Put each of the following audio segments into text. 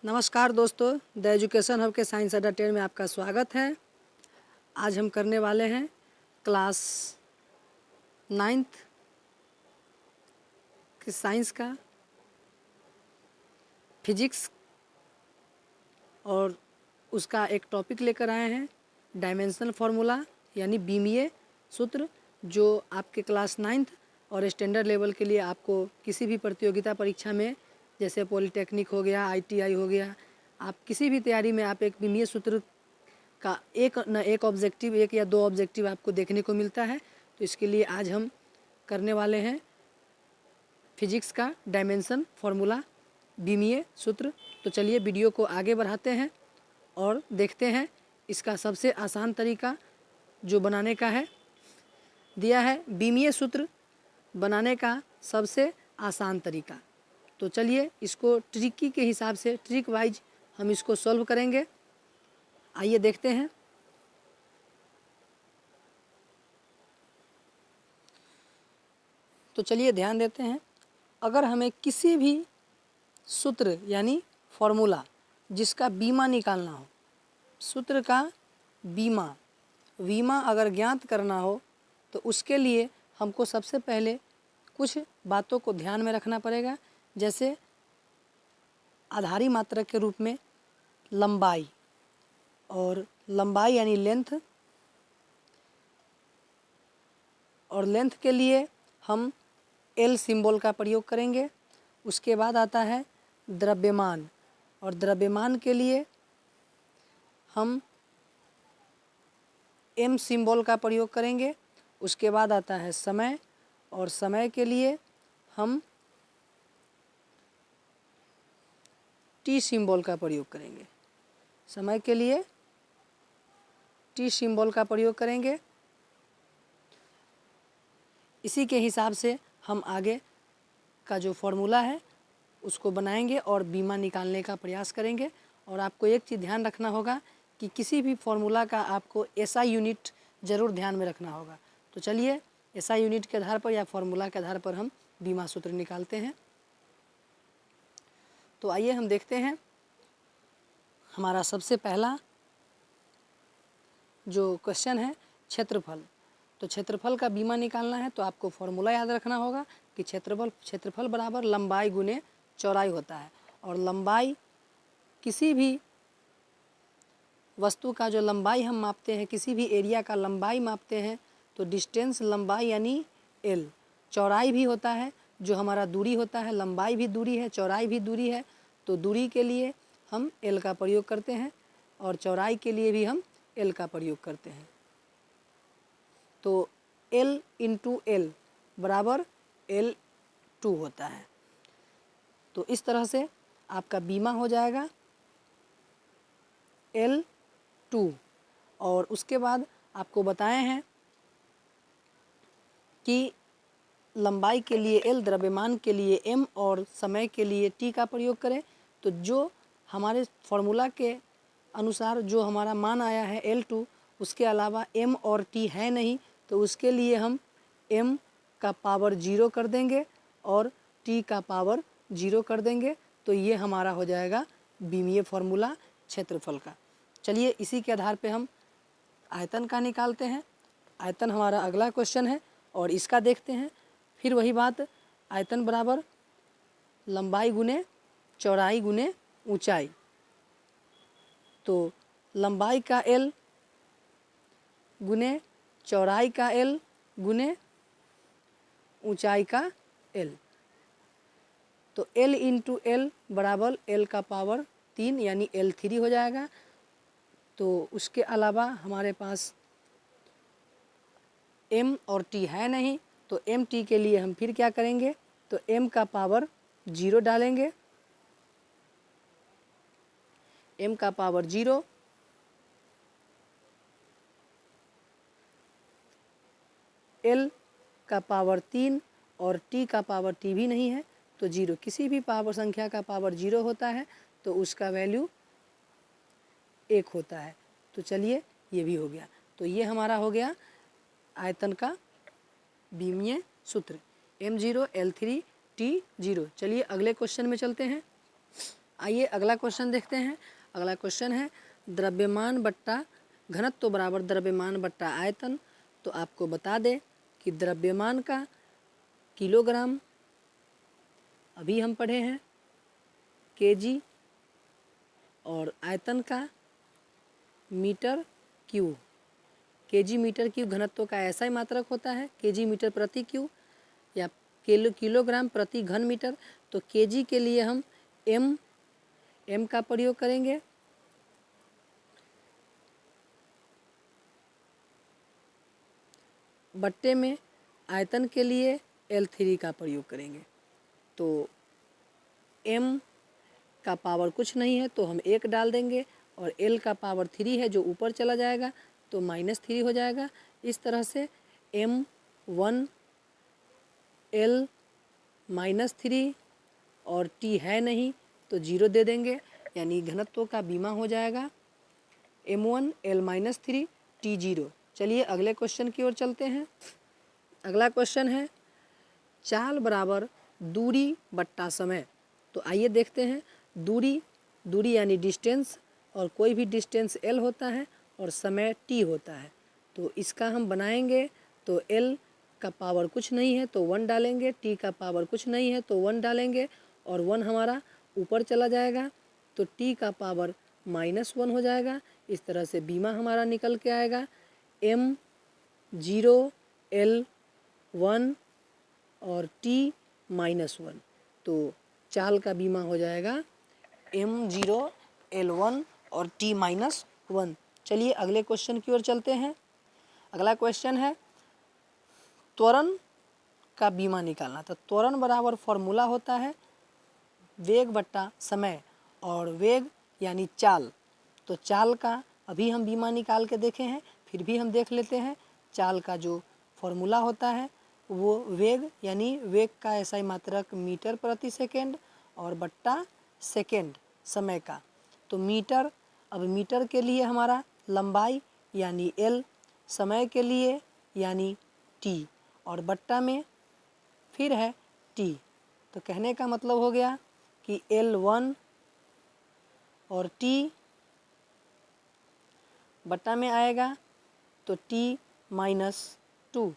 नमस्कार दोस्तों, the education hub के साइंस अड्डा 10 में आपका स्वागत है। आज हम करने वाले हैं क्लास 9th के साइंस का फिजिक्स और उसका एक टॉपिक लेकर आए हैं डायमेंशनल फार्मूला यानी बीमीय सूत्र, जो आपके क्लास 9th और स्टैंडर्ड लेवल के लिए आपको किसी भी प्रतियोगिता परीक्षा में, जैसे पॉलिटेक्निक हो गया, ITI हो गया, आप किसी भी तैयारी में आप एक बीमीय सूत्र का एक ऑब्जेक्टिव, एक या दो ऑब्जेक्टिव आपको देखने को मिलता है। तो इसके लिए आज हम करने वाले हैं फिजिक्स का डायमेंशन फार्मूला बीमीय सूत्र। तो चलिए वीडियो को आगे बढ़ाते हैं और देखते हैं इसका सबसे आसान तरीका जो बनाने का है। दिया है बीमीय सूत्र बनाने का सबसे आसान तरीका। तो चलिए इसको ट्रिकी के हिसाब से, ट्रिक वाइज हम इसको सॉल्व करेंगे। आइए देखते हैं। तो चलिए ध्यान देते हैं। अगर हमें किसी भी सूत्र यानी फॉर्मूला जिसका बीमा निकालना हो, सूत्र का बीमा अगर ज्ञात करना हो, तो उसके लिए हमको सबसे पहले कुछ बातों को ध्यान में रखना पड़ेगा। जैसे आधारी मात्रक के रूप में लंबाई, और लंबाई यानी लेंथ, और लेंथ के लिए हम L सिंबल का प्रयोग करेंगे। उसके बाद आता है द्रव्यमान, और द्रव्यमान के लिए हम M सिंबल का प्रयोग करेंगे। उसके बाद आता है समय, और समय के लिए हम T सिंबल का प्रयोग करेंगे। समय के लिए T सिंबल का प्रयोग करेंगे। इसी के हिसाब से हम आगे का जो फॉर्मूला है उसको बनाएंगे और बीमा निकालने का प्रयास करेंगे। और आपको एक चीज़ ध्यान रखना होगा कि किसी भी फॉर्मूला का आपको SI यूनिट ज़रूर ध्यान में रखना होगा। तो चलिए SI यूनिट के आधार पर या फॉर्मूला के आधार पर हम बीमा सूत्र निकालते हैं। तो आइए हम देखते हैं। हमारा सबसे पहला जो क्वेश्चन है क्षेत्रफल। तो क्षेत्रफल का बीमा निकालना है तो आपको फॉर्मूला याद रखना होगा कि क्षेत्रफल बराबर लंबाई गुने चौड़ाई होता है। और लंबाई, किसी भी वस्तु का जो लंबाई हम मापते हैं, किसी भी एरिया का लंबाई मापते हैं, तो डिस्टेंस लंबाई यानी L। चौड़ाई भी होता है, जो हमारा दूरी होता है, लंबाई भी दूरी है, चौड़ाई भी दूरी है। तो दूरी के लिए हम L का प्रयोग करते हैं और चौड़ाई के लिए भी हम L का प्रयोग करते हैं। तो L × L बराबर L2 होता है। तो इस तरह से आपका बीमा हो जाएगा L2। और उसके बाद आपको बताए हैं कि लंबाई के लिए L, द्रव्यमान के लिए M और समय के लिए T का प्रयोग करें। तो जो हमारे फॉर्मूला के अनुसार जो हमारा मान आया है L2, उसके अलावा M और T है नहीं, तो उसके लिए हम M का पावर 0 कर देंगे और T का पावर 0 कर देंगे। तो ये हमारा हो जाएगा बीमीय फार्मूला क्षेत्रफल का। चलिए इसी के आधार पे हम आयतन का निकालते हैं। आयतन हमारा अगला क्वेश्चन है और इसका देखते हैं। फिर वही बात, आयतन बराबर लंबाई गुने चौड़ाई गुने ऊंचाई। तो लंबाई का L गुने चौड़ाई का L गुने ऊंचाई का L। तो L × L बराबर L का पावर 3 यानी L3 हो जाएगा। तो उसके अलावा हमारे पास M और T है नहीं, तो MT के लिए हम फिर क्या करेंगे, तो M का पावर 0 डालेंगे। M का पावर 0, L का पावर 3 और T का पावर T भी नहीं है, तो 0। किसी भी पावर संख्या का पावर 0 होता है तो उसका वैल्यू 1 होता है। तो चलिए ये भी हो गया। तो ये हमारा हो गया आयतन का बीमीय सूत्र M0 L3 T0। चलिए अगले क्वेश्चन में चलते हैं। आइए अगला क्वेश्चन देखते हैं। अगला क्वेश्चन है द्रव्यमान बट्टा घनत्व बराबर द्रव्यमान बट्टा आयतन। तो आपको बता दें कि द्रव्यमान का किलोग्राम अभी हम पढ़े हैं केजी, और आयतन का metre cube. KG metre cube घनत्व का ऐसा ही मात्रक होता है, केजी मीटर प्रति क्यूब या किलोग्राम प्रति घन मीटर। तो केजी के लिए हम एम का प्रयोग करेंगे, बट्टे में आयतन के लिए L3 का प्रयोग करेंगे। तो m का पावर कुछ नहीं है तो हम 1 डाल देंगे, और L का पावर 3 है जो ऊपर चला जाएगा तो -3 हो जाएगा। इस तरह से m1 L -3 और T है नहीं तो 0 दे देंगे, यानी घनत्व का बीमा हो जाएगा m1 L -3 T 0। चलिए अगले क्वेश्चन की ओर चलते हैं। अगला क्वेश्चन है चाल बराबर दूरी बट्टा समय। तो आइए देखते हैं। दूरी यानी डिस्टेंस, और कोई भी डिस्टेंस L होता है और समय T होता है। तो इसका हम बनाएंगे तो L का पावर कुछ नहीं है तो 1 डालेंगे, T का पावर कुछ नहीं है तो 1 डालेंगे, और 1 हमारा ऊपर चला जाएगा तो T का पावर -1 हो जाएगा। इस तरह से बीमा हमारा निकल के आएगा m0 L1 और T -1। तो चाल का बीमा हो जाएगा m0 L1 और T -1। चलिए अगले क्वेश्चन की ओर चलते हैं। अगला क्वेश्चन है त्वरण का बीमा निकालना। तो त्वरण बराबर फॉर्मूला होता है वेग बट्टा समय, और वेग यानी चाल। तो चाल का अभी हम बीमा निकाल के देखे हैं, फिर भी हम देख लेते हैं। चाल का जो फॉर्मूला होता है वो वेग यानी वेग का ऐसा मात्रक मीटर प्रति सेकेंड और बट्टा सेकेंड समय का। तो मीटर, अब मीटर के लिए हमारा लंबाई यानी L, समय के लिए यानी T, और बट्टा में फिर है T। तो कहने का मतलब हो गया कि L1 और T बट्टा में आएगा तो T -2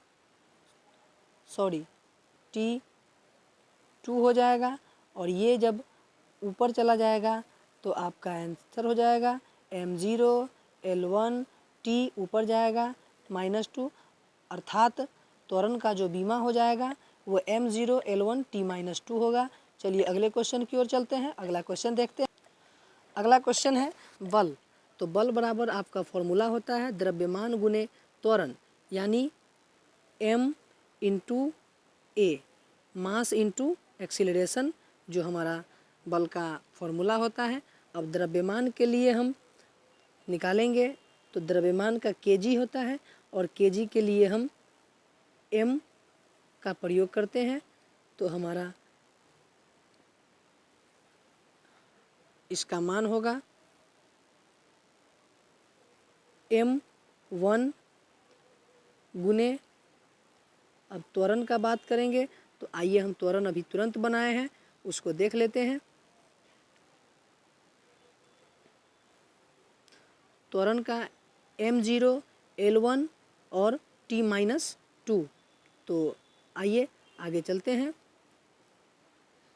हो जाएगा, और ये जब ऊपर चला जाएगा तो आपका आंसर हो जाएगा m0 L1 T ऊपर जाएगा -2, अर्थात त्वरण का जो बीमा हो जाएगा वो m0 L1 T -2 होगा। चलिए अगले क्वेश्चन की ओर चलते हैं। अगला क्वेश्चन देखते हैं। अगला क्वेश्चन है बल। तो बल बराबर आपका फॉर्मूला होता है द्रव्यमान गुने त्वरण, यानी m × a, mass into acceleration, जो हमारा बल का फॉर्मूला होता है। अब द्रव्यमान के लिए हम निकालेंगे तो द्रव्यमान का केजी होता है, और केजी के लिए हम m का प्रयोग करते हैं। तो हमारा इसका मान होगा m1 गुने, अब त्वरण का बात करेंगे तो आइए हम त्वरण अभी तुरंत बनाए हैं उसको देख लेते हैं। त्वरण का m0 L1 और T -2। तो आइए आगे चलते हैं।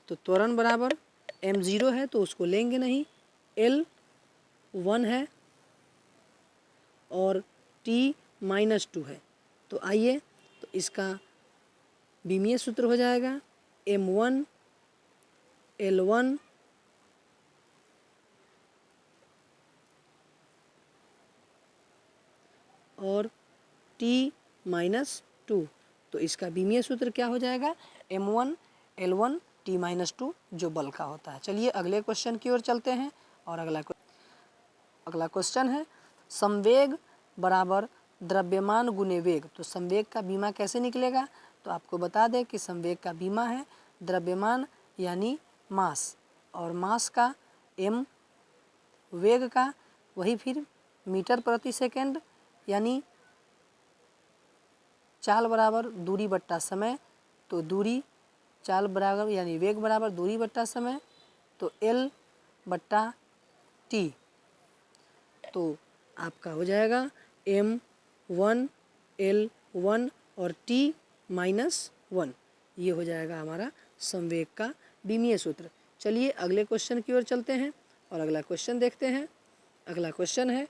तो त्वरण बराबर m0 है तो उसको लेंगे नहीं, L1 है और T -2 है। तो आइए, तो इसका बीमीय सूत्र हो जाएगा m1 L1 और T -2। तो इसका बीमीय सूत्र क्या हो जाएगा m1 L1 T -2, जो बल का होता है। चलिए अगले क्वेश्चन की ओर चलते हैं। और अगला क्वेश्चन है संवेग बराबर द्रव्यमान गुने वेग। तो संवेग का बीमा कैसे निकलेगा? तो आपको बता दें कि संवेग का बीमा है द्रव्यमान यानी मास, और मास का m, वेग का वही फिर मीटर प्रति सेकेंड, यानी चाल बराबर दूरी बट्टा समय। तो दूरी चाल बराबर यानी वेग बराबर दूरी बट्टा समय। तो L बट्टा टी, तो आपका हो जाएगा m1l1 और t माइनस 1। ये हो जाएगा हमारा संवेग का बीमीय सूत्र। चलिए अगले क्वेश्चन की ओर चलते हैं और अगला क्वेश्चन देखते हैं। अगला क्वेश्चन है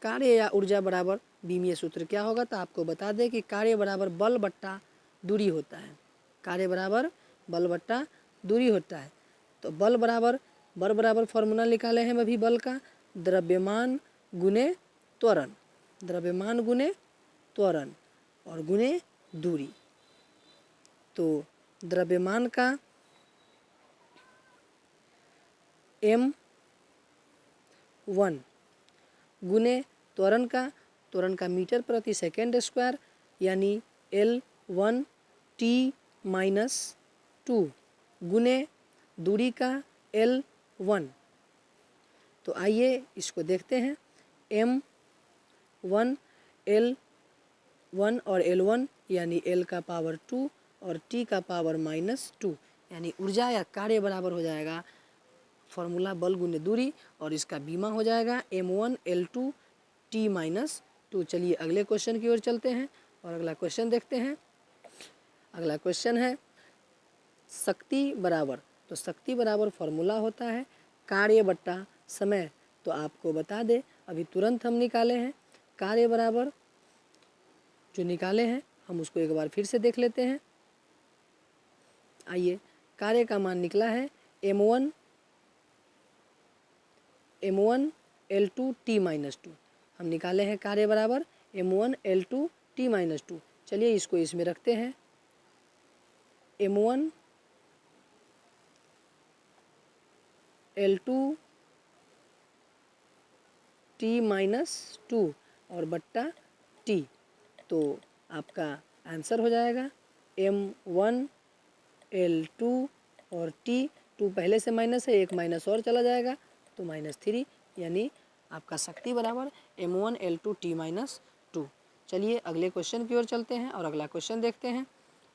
कार्य या ऊर्जा बराबर बीमीय सूत्र क्या होगा। तो आपको बता दें कि कार्य बराबर बल बट्टा दूरी होता है। कार्य बराबर बल बट्टा दूरी होता है। तो बल बराबर फॉर्मूला निकाले हैं अभी बल का, द्रव्यमान गुने त्वरण, द्रव्यमान गुने त्वरण और गुने दूरी। तो द्रव्यमान का m1 गुने त्वरण का मीटर प्रति सेकेंड स्क्वायर यानी L1 t माइनस 2 गुने दूरी का L1। तो आइए इसको देखते हैं। m1 L1 और L1 यानी L का पावर 2 और T का पावर माइनस 2 यानी ऊर्जा या कार्य बराबर हो जाएगा फॉर्मूला बल गुने दूरी और इसका बीमा हो जाएगा m1 L2 T माइनस 2। चलिए अगले क्वेश्चन की ओर चलते हैं और अगला क्वेश्चन देखते हैं। अगला क्वेश्चन है शक्ति बराबर। तो शक्ति बराबर फॉर्मूला होता है कार्य बट्टा समय। तो आपको बता दें अभी तुरंत हम निकाले हैं कार्य बराबर, जो निकाले हैं हम उसको एक बार फिर से देख लेते हैं। आइए, कार्य का मान निकला है m1 L2 T माइनस 2। हम निकाले हैं कार्य बराबर m1 L2 T माइनस 2। चलिए इसको इसमें रखते हैं m1 L2 T माइनस 2 और बट्टा T। तो आपका आंसर हो जाएगा m1 L2 और T, 2 पहले से माइनस है, एक माइनस और चला जाएगा तो -3 यानी आपका शक्ति बराबर m1 L2 T माइनस 2। चलिए अगले क्वेश्चन की ओर चलते हैं और अगला क्वेश्चन देखते हैं।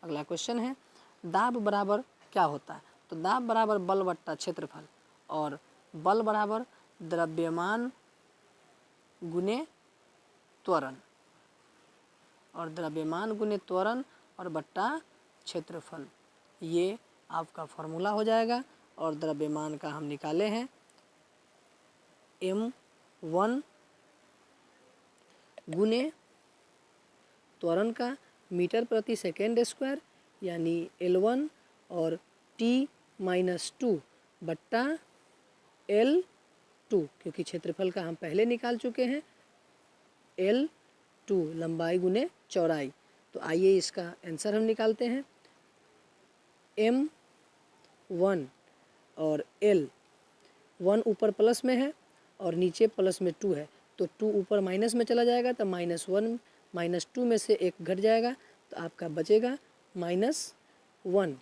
अगला क्वेश्चन है दाब बराबर क्या होता है। तो दाब बराबर बल बट्टा क्षेत्रफल और बल बराबर द्रव्यमान गुने त्वरण और द्रव्यमान गुने त्वरण और बट्टा क्षेत्रफल, ये आपका फॉर्मूला हो जाएगा। और द्रव्यमान का हम निकाले हैं m1 गुने त्वरण का मीटर प्रति सेकेंड स्क्वायर यानी L1 और T माइनस 2 बट्टा L2, क्योंकि क्षेत्रफल का हम पहले निकाल चुके हैं L2 लंबाई गुने चौड़ाई। तो आइए इसका आंसर हम निकालते हैं। m1 और L1 ऊपर प्लस में है और नीचे प्लस में 2 है, तो 2 ऊपर माइनस में चला जाएगा तो -1 -2 में से एक घट जाएगा तो आपका बचेगा -1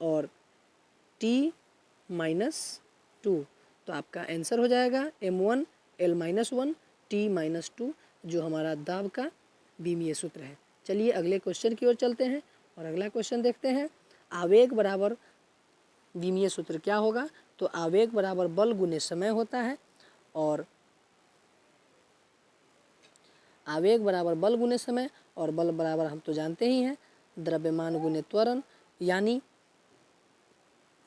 और T माइनस 2। तो आपका आंसर हो जाएगा m1 L-1 T माइनस 2, जो हमारा दाब का बीमीय सूत्र है। चलिए अगले क्वेश्चन की ओर चलते हैं और अगला क्वेश्चन देखते हैं आवेग बराबर बीमीय सूत्र क्या होगा। तो आवेग बराबर बल गुने समय होता है और आवेग बराबर बल गुने समय और बल बराबर हम तो जानते ही हैं द्रव्यमान गुने त्वरण, यानी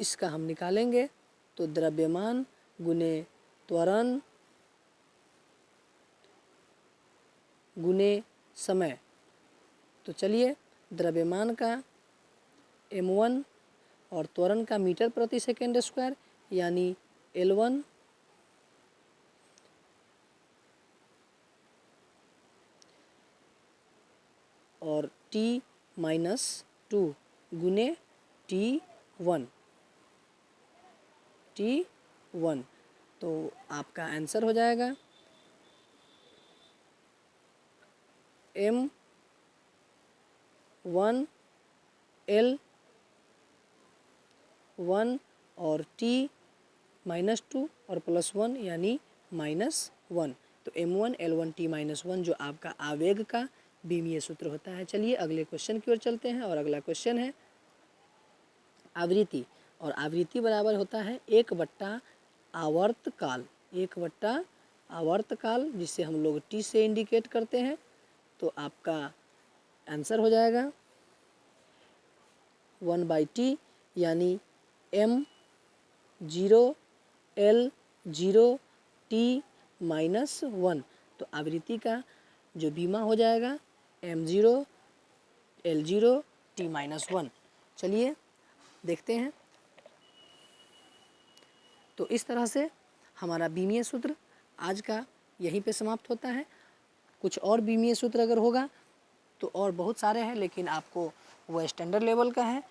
इसका हम निकालेंगे तो द्रव्यमान गुने त्वरण गुने समय। तो चलिए द्रव्यमान का m1 और त्वरण का मीटर प्रति सेकेंड स्क्वायर यानी L1 और T माइनस 2 गुने T1। तो आपका आंसर हो जाएगा m1 L1 और T माइनस 2 और +1 यानी -1। तो m1 L1 T माइनस 1 जो आपका आवेग का बीमीय सूत्र होता है। चलिए अगले क्वेश्चन की ओर चलते हैं और अगला क्वेश्चन है आवृत्ति, और आवृत्ति बराबर होता है 1/आवर्तकाल, 1/आवर्तकाल जिसे हम लोग टी से इंडिकेट करते हैं। तो आपका आंसर हो जाएगा 1/t यानी m0l0t-1। तो आवृत्ति का जो बीमा हो जाएगा m0l0t-1। चलिए देखते हैं। तो इस तरह से हमारा बीमीय सूत्र आज का यहीं पे समाप्त होता है। कुछ और बीमीय सूत्र अगर होगा तो और बहुत सारे हैं, लेकिन आपको वो स्टैंडर्ड लेवल का है,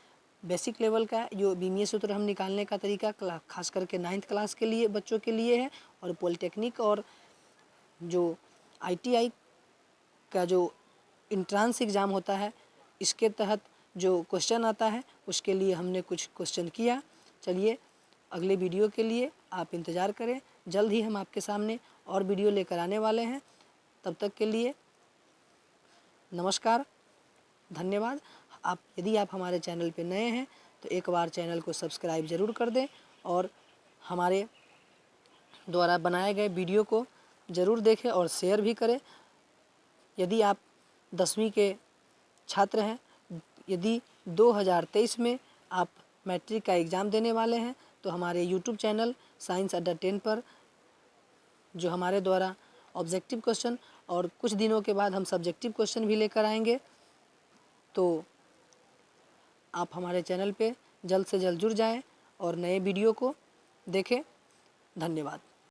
बेसिक लेवल का जो बीमीय सूत्र हम निकालने का तरीका खास करके 9th क्लास के लिए बच्चों के लिए है। और पॉलिटेक्निक और जो ITI का जो इंट्रांस एग्ज़ाम होता है इसके तहत जो क्वेश्चन आता है उसके लिए हमने कुछ क्वेश्चन किया। चलिए अगले वीडियो के लिए आप इंतज़ार करें, जल्द ही हम आपके सामने और वीडियो लेकर आने वाले हैं। तब तक के लिए नमस्कार, धन्यवाद। यदि आप हमारे चैनल पे नए हैं तो एक बार चैनल को सब्सक्राइब ज़रूर कर दें और हमारे द्वारा बनाए गए वीडियो को ज़रूर देखें और शेयर भी करें। यदि आप 10वीं के छात्र हैं, यदि 2023 में आप मैट्रिक का एग्ज़ाम देने वाले हैं तो हमारे YouTube चैनल साइंस अड्डा 10 पर जो हमारे द्वारा ऑब्जेक्टिव क्वेश्चन और कुछ दिनों के बाद हम सब्जेक्टिव क्वेश्चन भी लेकर आएंगे, तो आप हमारे चैनल पे जल्द से जल्द जुड़ जाएं और नए वीडियो को देखें। धन्यवाद।